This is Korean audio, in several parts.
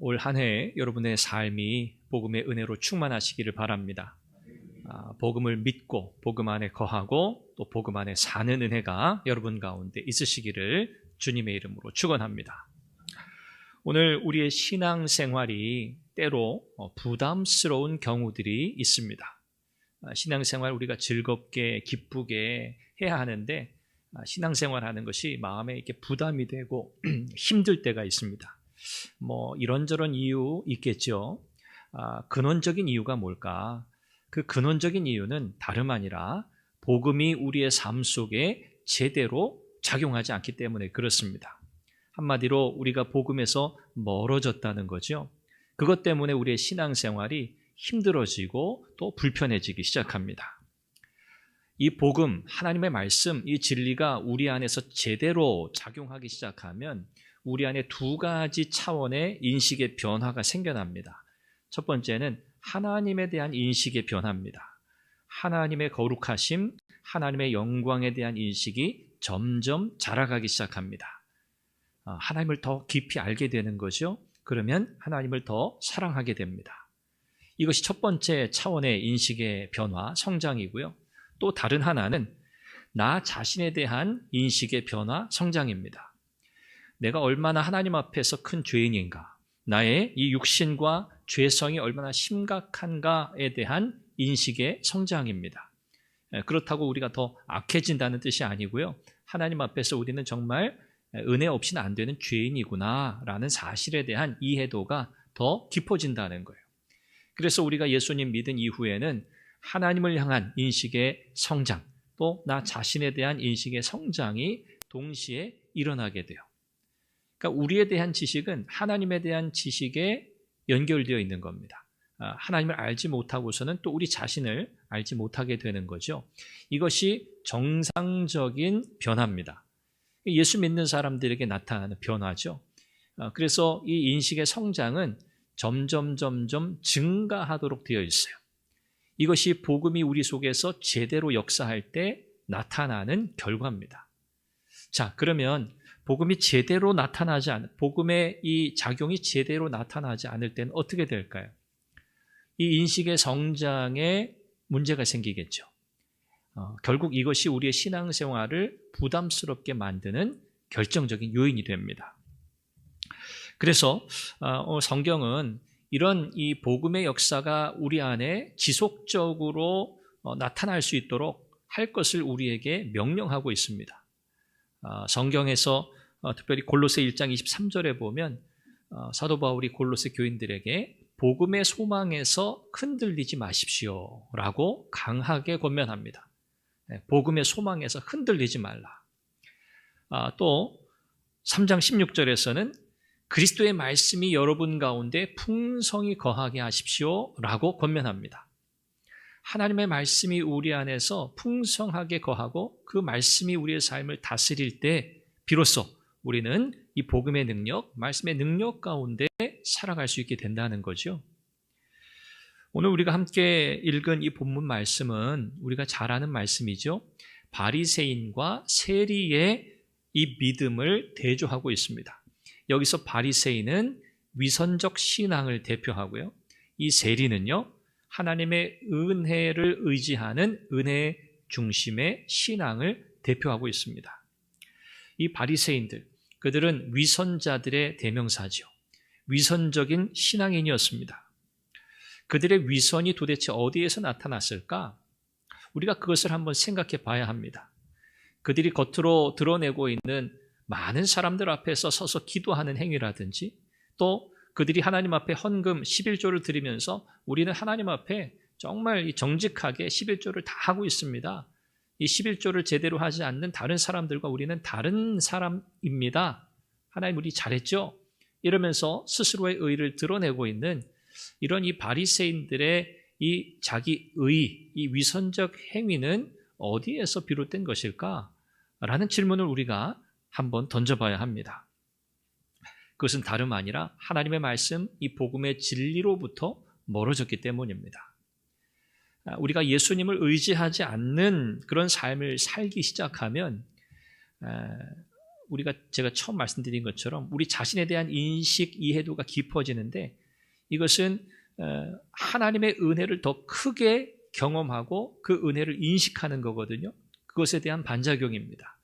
올 한 해 여러분의 삶이 복음의 은혜로 충만하시기를 바랍니다. 복음을 믿고 복음 안에 거하고 또 복음 안에 사는 은혜가 여러분 가운데 있으시기를 주님의 이름으로 축원합니다. 오늘 우리의 신앙생활이 때로 부담스러운 경우들이 있습니다. 신앙생활 우리가 즐겁게 기쁘게 해야 하는데 신앙생활하는 것이 마음에 이렇게 부담이 되고 힘들 때가 있습니다. 이런저런 이유 있겠죠. 근원적인 이유가 뭘까? 그 근원적인 이유는 다름 아니라 복음이 우리의 삶 속에 제대로 작용하지 않기 때문에 그렇습니다. 한마디로 우리가 복음에서 멀어졌다는 거죠. 그것 때문에 우리의 신앙생활이 힘들어지고 또 불편해지기 시작합니다. 이 복음, 하나님의 말씀, 이 진리가 우리 안에서 제대로 작용하기 시작하면 우리 안에 두 가지 차원의 인식의 변화가 생겨납니다. 첫 번째는 하나님에 대한 인식의 변화입니다. 하나님의 거룩하심, 하나님의 영광에 대한 인식이 점점 자라가기 시작합니다. 하나님을 더 깊이 알게 되는 거죠. 그러면 하나님을 더 사랑하게 됩니다. 이것이 첫 번째 차원의 인식의 변화, 성장이고요. 또 다른 하나는 나 자신에 대한 인식의 변화, 성장입니다. 내가 얼마나 하나님 앞에서 큰 죄인인가, 나의 이 육신과 죄성이 얼마나 심각한가에 대한 인식의 성장입니다. 그렇다고 우리가 더 악해진다는 뜻이 아니고요. 하나님 앞에서 우리는 정말 은혜 없이는 안 되는 죄인이구나라는 사실에 대한 이해도가 더 깊어진다는 거예요. 그래서 우리가 예수님 믿은 이후에는 하나님을 향한 인식의 성장, 또 나 자신에 대한 인식의 성장이 동시에 일어나게 돼요. 그러니까 우리에 대한 지식은 하나님에 대한 지식에 연결되어 있는 겁니다. 하나님을 알지 못하고서는 또 우리 자신을 알지 못하게 되는 거죠. 이것이 정상적인 변화입니다. 예수 믿는 사람들에게 나타나는 변화죠. 그래서 이 인식의 성장은 점점 증가하도록 되어 있어요. 이것이 복음이 우리 속에서 제대로 역사할 때 나타나는 결과입니다. 자, 그러면 복음이 제대로 나타나지 않은, 복음의 이 작용이 제대로 나타나지 않을 때는 어떻게 될까요? 이 인식의 성장에 문제가 생기겠죠. 결국 이것이 우리의 신앙생활을 부담스럽게 만드는 결정적인 요인이 됩니다. 그래서 성경은 이런 이 복음의 역사가 우리 안에 지속적으로 나타날 수 있도록 할 것을 우리에게 명령하고 있습니다. 성경에서 특별히 골로새 1장 23절에 보면 사도 바울이 골로새 교인들에게 복음의 소망에서 흔들리지 마십시오 라고 강하게 권면합니다. 복음의 소망에서 흔들리지 말라. 또 3장 16절에서는 그리스도의 말씀이 여러분 가운데 풍성히 거하게 하십시오 라고 권면합니다. 하나님의 말씀이 우리 안에서 풍성하게 거하고 그 말씀이 우리의 삶을 다스릴 때 비로소 우리는 이 복음의 능력, 말씀의 능력 가운데 살아갈 수 있게 된다는 거죠. 오늘 우리가 함께 읽은 이 본문 말씀은 우리가 잘 아는 말씀이죠. 바리새인과 세리의 이 믿음을 대조하고 있습니다. 여기서 바리새인은 위선적 신앙을 대표하고요. 이 세리는요, 하나님의 은혜를 의지하는 은혜 중심의 신앙을 대표하고 있습니다. 이 바리새인들, 그들은 위선자들의 대명사죠. 위선적인 신앙인이었습니다. 그들의 위선이 도대체 어디에서 나타났을까? 우리가 그것을 한번 생각해 봐야 합니다. 그들이 겉으로 드러내고 있는 많은 사람들 앞에서 서서 기도하는 행위라든지, 또 그들이 하나님 앞에 헌금 11조를 드리면서 우리는 하나님 앞에 정말 정직하게 11조를 다 하고 있습니다. 이 11조를 제대로 하지 않는 다른 사람들과 우리는 다른 사람입니다. 하나님 우리 잘했죠? 이러면서 스스로의 의를 드러내고 있는 이런 이 바리새인들의 이 자기 의, 이 위선적 행위는 어디에서 비롯된 것일까? 라는 질문을 우리가 한번 던져봐야 합니다. 그것은 다름 아니라 하나님의 말씀, 이 복음의 진리로부터 멀어졌기 때문입니다. 우리가 예수님을 의지하지 않는 그런 삶을 살기 시작하면 제가 처음 말씀드린 것처럼 우리 자신에 대한 인식, 이해도가 깊어지는데 이것은 하나님의 은혜를 더 크게 경험하고 그 은혜를 인식하는 거거든요. 그것에 대한 반작용입니다.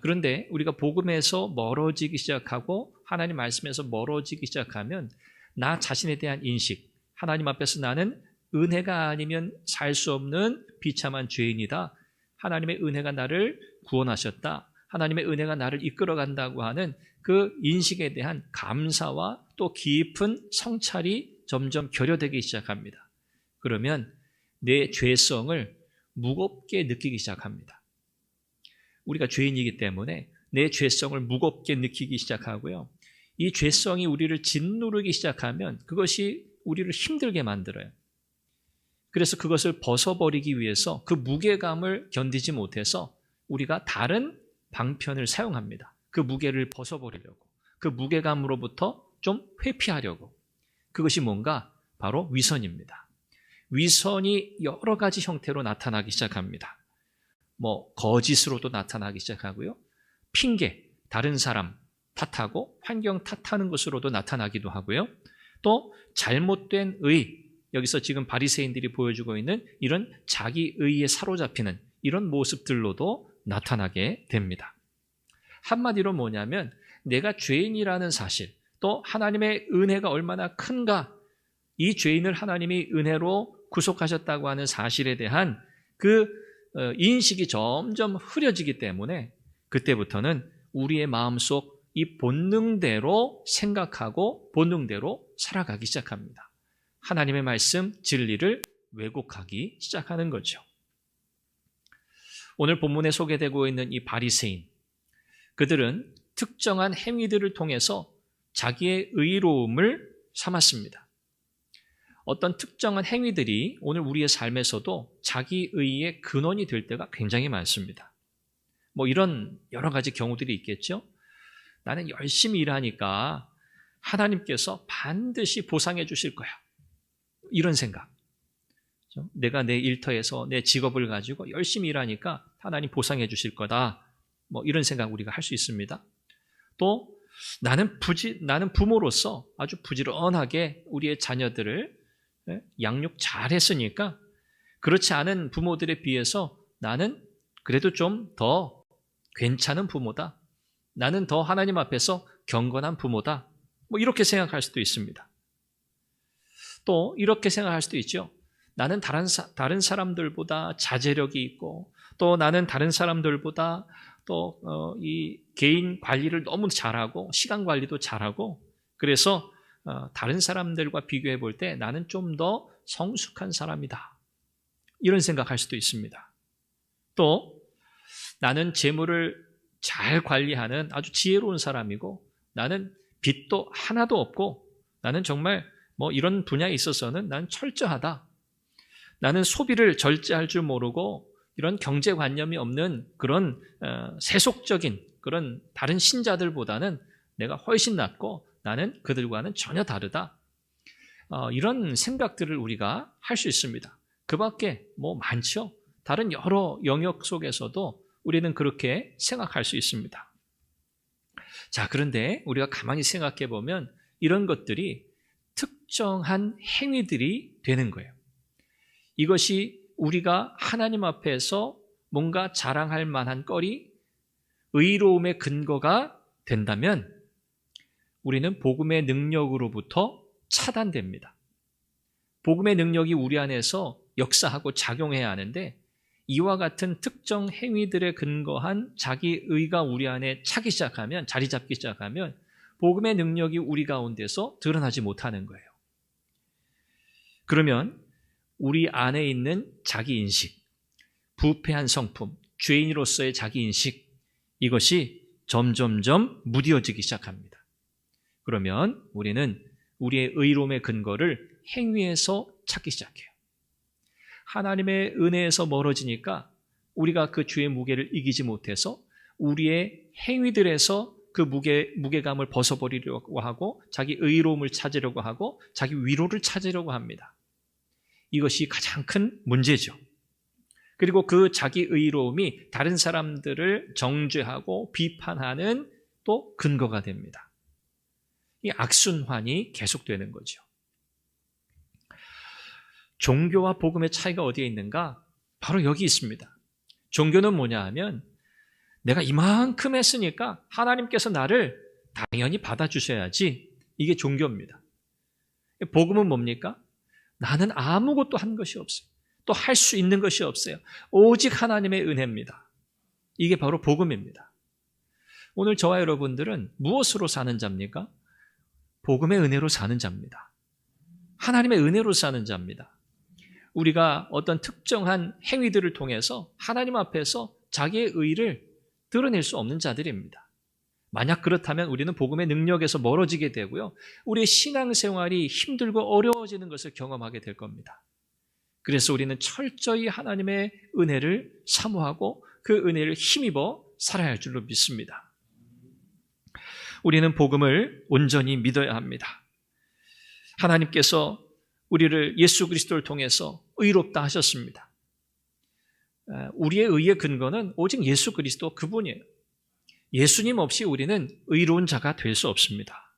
그런데 우리가 복음에서 멀어지기 시작하고 하나님 말씀에서 멀어지기 시작하면 나 자신에 대한 인식, 하나님 앞에서 나는 은혜가 아니면 살 수 없는 비참한 죄인이다. 하나님의 은혜가 나를 구원하셨다. 하나님의 은혜가 나를 이끌어간다고 하는 그 인식에 대한 감사와 또 깊은 성찰이 점점 결여되기 시작합니다. 그러면 내 죄성을 무겁게 느끼기 시작합니다. 우리가 죄인이기 때문에 내 죄성을 무겁게 느끼기 시작하고요. 이 죄성이 우리를 짓누르기 시작하면 그것이 우리를 힘들게 만들어요. 그래서 그것을 벗어버리기 위해서 그 무게감을 견디지 못해서 우리가 다른 방편을 사용합니다. 그 무게를 벗어버리려고, 그 무게감으로부터 좀 회피하려고. 그것이 뭔가? 바로 위선입니다. 위선이 여러 가지 형태로 나타나기 시작합니다. 거짓으로도 나타나기 시작하고요. 핑계, 다른 사람 탓하고 환경 탓하는 것으로도 나타나기도 하고요. 또 잘못된 의, 여기서 지금 바리새인들이 보여주고 있는 이런 자기 의에 사로잡히는 이런 모습들로도 나타나게 됩니다. 한마디로 뭐냐면 내가 죄인이라는 사실, 또 하나님의 은혜가 얼마나 큰가, 이 죄인을 하나님이 은혜로 구속하셨다고 하는 사실에 대한 그 인식이 점점 흐려지기 때문에 그때부터는 우리의 마음속 이 본능대로 생각하고 본능대로 살아가기 시작합니다. 하나님의 말씀, 진리를 왜곡하기 시작하는 거죠. 오늘 본문에 소개되고 있는 이 바리새인, 그들은 특정한 행위들을 통해서 자기의 의로움을 삼았습니다. 어떤 특정한 행위들이 오늘 우리의 삶에서도 자기 의의 근원이 될 때가 굉장히 많습니다. 이런 여러 가지 경우들이 있겠죠. 나는 열심히 일하니까 하나님께서 반드시 보상해 주실 거야. 이런 생각. 내가 내 일터에서 내 직업을 가지고 열심히 일하니까 하나님 보상해 주실 거다. 이런 생각 우리가 할 수 있습니다. 또 나는 부모로서 아주 부지런하게 우리의 자녀들을 양육 잘 했으니까 그렇지 않은 부모들에 비해서 나는 그래도 좀 더 괜찮은 부모다. 나는 더 하나님 앞에서 경건한 부모다. 이렇게 생각할 수도 있습니다. 또 이렇게 생각할 수도 있죠. 나는 다른 사람들보다 자제력이 있고 또 나는 다른 사람들보다 또 이 개인 관리를 너무 잘하고 시간 관리도 잘하고 그래서 다른 사람들과 비교해 볼 때 나는 좀 더 성숙한 사람이다. 이런 생각할 수도 있습니다. 또 나는 재물을 잘 관리하는 아주 지혜로운 사람이고 나는 빚도 하나도 없고 나는 정말 이런 분야에 있어서는 나는 철저하다. 나는 소비를 절제할 줄 모르고 이런 경제관념이 없는 그런 세속적인 그런 다른 신자들보다는 내가 훨씬 낫고 나는 그들과는 전혀 다르다. 이런 생각들을 우리가 할 수 있습니다. 그 밖에 많죠. 다른 여러 영역 속에서도 우리는 그렇게 생각할 수 있습니다. 자, 그런데 우리가 가만히 생각해 보면 이런 것들이 특정한 행위들이 되는 거예요. 이것이 우리가 하나님 앞에서 뭔가 자랑할 만한 거리, 의로움의 근거가 된다면 우리는 복음의 능력으로부터 차단됩니다. 복음의 능력이 우리 안에서 역사하고 작용해야 하는데 이와 같은 특정 행위들에 근거한 자기 의가 우리 안에 차기 시작하면, 자리 잡기 시작하면 복음의 능력이 우리 가운데서 드러나지 못하는 거예요. 그러면 우리 안에 있는 자기인식, 부패한 성품, 죄인으로서의 자기인식, 이것이 점점점 무뎌지기 시작합니다. 그러면 우리는 우리의 의로움의 근거를 행위에서 찾기 시작해요. 하나님의 은혜에서 멀어지니까 우리가 그 주의 무게를 이기지 못해서 우리의 행위들에서 그 무게감을 벗어버리려고 하고 자기 의로움을 찾으려고 하고 자기 위로를 찾으려고 합니다. 이것이 가장 큰 문제죠. 그리고 그 자기 의로움이 다른 사람들을 정죄하고 비판하는 또 근거가 됩니다. 이 악순환이 계속되는 거죠. 종교와 복음의 차이가 어디에 있는가? 바로 여기 있습니다. 종교는 뭐냐 하면 내가 이만큼 했으니까 하나님께서 나를 당연히 받아주셔야지. 이게 종교입니다. 복음은 뭡니까? 나는 아무것도 한 것이 없어요. 또 할 수 있는 것이 없어요. 오직 하나님의 은혜입니다. 이게 바로 복음입니다. 오늘 저와 여러분들은 무엇으로 사는 자입니까? 복음의 은혜로 사는 자입니다. 하나님의 은혜로 사는 자입니다. 우리가 어떤 특정한 행위들을 통해서 하나님 앞에서 자기의 의를 드러낼 수 없는 자들입니다. 만약 그렇다면 우리는 복음의 능력에서 멀어지게 되고요. 우리의 신앙생활이 힘들고 어려워지는 것을 경험하게 될 겁니다. 그래서 우리는 철저히 하나님의 은혜를 사모하고 그 은혜를 힘입어 살아야 할 줄로 믿습니다. 우리는 복음을 온전히 믿어야 합니다. 하나님께서 우리를 예수 그리스도를 통해서 의롭다 하셨습니다. 우리의 의의 근거는 오직 예수 그리스도 그분이에요. 예수님 없이 우리는 의로운 자가 될 수 없습니다.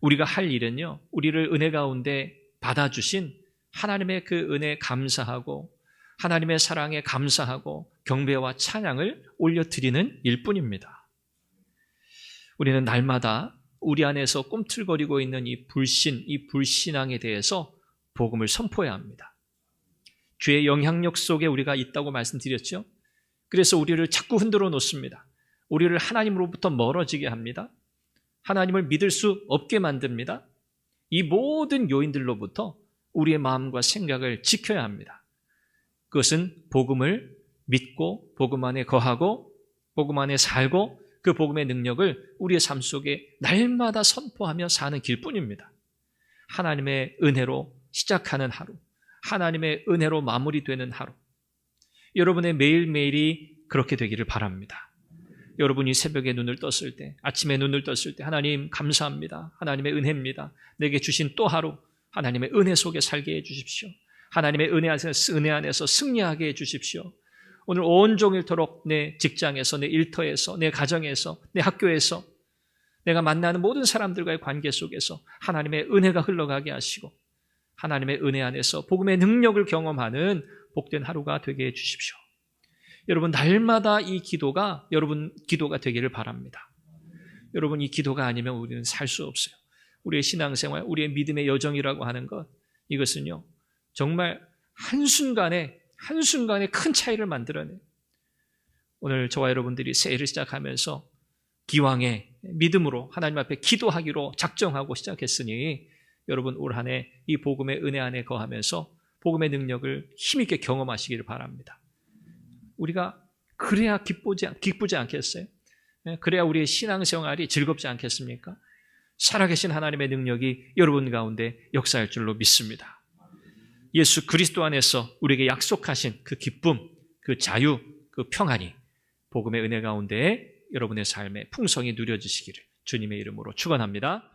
우리가 할 일은요, 우리를 은혜 가운데 받아주신 하나님의 그 은혜에 감사하고 하나님의 사랑에 감사하고 경배와 찬양을 올려드리는 일뿐입니다. 우리는 날마다 우리 안에서 꿈틀거리고 있는 이 불신, 이 불신앙에 대해서 복음을 선포해야 합니다. 죄의 영향력 속에 우리가 있다고 말씀드렸죠. 그래서 우리를 자꾸 흔들어 놓습니다. 우리를 하나님으로부터 멀어지게 합니다. 하나님을 믿을 수 없게 만듭니다. 이 모든 요인들로부터 우리의 마음과 생각을 지켜야 합니다. 그것은 복음을 믿고 복음 안에 거하고 복음 안에 살고 그 복음의 능력을 우리의 삶 속에 날마다 선포하며 사는 길뿐입니다. 하나님의 은혜로 시작하는 하루, 하나님의 은혜로 마무리되는 하루, 여러분의 매일매일이 그렇게 되기를 바랍니다. 여러분이 새벽에 눈을 떴을 때, 아침에 눈을 떴을 때 하나님 감사합니다. 하나님의 은혜입니다. 내게 주신 또 하루 하나님의 은혜 속에 살게 해주십시오. 하나님의 은혜 안에서 승리하게 해주십시오. 오늘 온종일토록 내 직장에서, 내 일터에서, 내 가정에서, 내 학교에서 내가 만나는 모든 사람들과의 관계 속에서 하나님의 은혜가 흘러가게 하시고 하나님의 은혜 안에서 복음의 능력을 경험하는 복된 하루가 되게 해주십시오. 여러분, 날마다 이 기도가 여러분 기도가 되기를 바랍니다. 여러분, 이 기도가 아니면 우리는 살 수 없어요. 우리의 신앙생활, 우리의 믿음의 여정이라고 하는 것, 이것은요 정말 한순간에 큰 차이를 만들어내요. 오늘 저와 여러분들이 새해를 시작하면서 기왕에 믿음으로 하나님 앞에 기도하기로 작정하고 시작했으니 여러분 올 한 해 이 복음의 은혜 안에 거하면서 복음의 능력을 힘있게 경험하시기를 바랍니다. 우리가 그래야 기쁘지 않겠어요? 그래야 우리의 신앙생활이 즐겁지 않겠습니까? 살아계신 하나님의 능력이 여러분 가운데 역사할 줄로 믿습니다. 예수 그리스도 안에서 우리에게 약속하신 그 기쁨, 그 자유, 그 평안이 복음의 은혜 가운데 여러분의 삶에 풍성히 누려지시기를 주님의 이름으로 축원합니다.